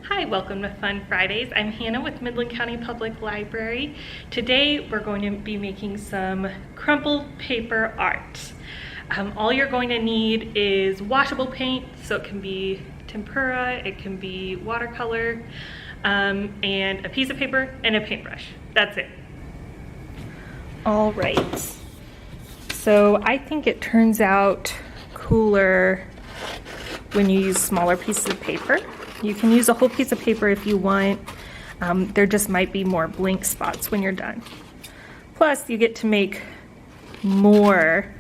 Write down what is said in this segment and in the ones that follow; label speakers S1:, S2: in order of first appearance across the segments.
S1: Hi, welcome to Fun Fridays. I'm Hannah with Midland County Public Library. Today we're going to be making some crumpled paper art. All you're going to need is washable paint, so it can be tempera, it can be watercolor, and a piece of paper and a paintbrush. That's it. All right. So I think it turns out cooler when you use smaller pieces of paper. You can use a whole piece of paper if you want. There just might be more blank spots when you're done. Plus, you get to make more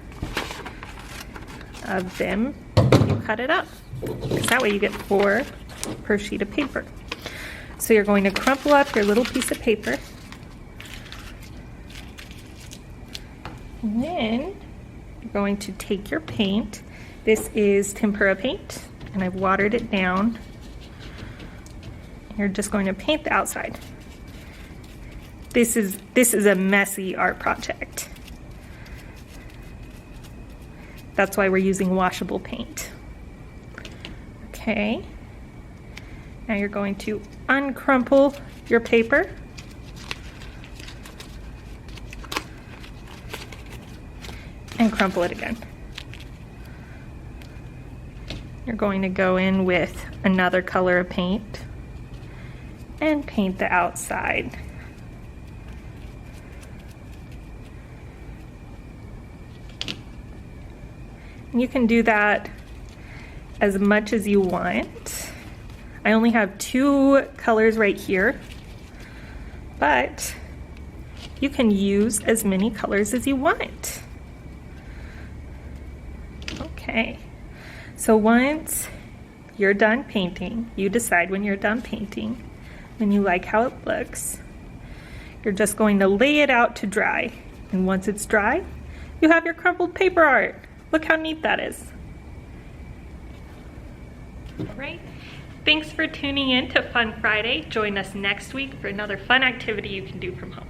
S1: of them if you cut it up. Because that way you get 4 per sheet of paper. So you're going to crumple up your little piece of paper. And then you're going to take your paint. This is tempera paint, and I've watered it down. You're just going to paint the outside. This is a messy art project. That's why we're using washable paint. Okay. Now you're going to uncrumple your paper. And crumple it again. You're going to go in with another color of paint and paint the outside. And you can do that as much as you want. I only have 2 colors right here, but you can use as many colors as you want. Okay, so once you're done painting, you decide when you're done painting, when you like how it looks, you're just going to lay it out to dry. And once it's dry, you have your crumpled paper art. Look how neat that is. All right, thanks for tuning in to Fun Friday. Join us next week for another fun activity you can do from home.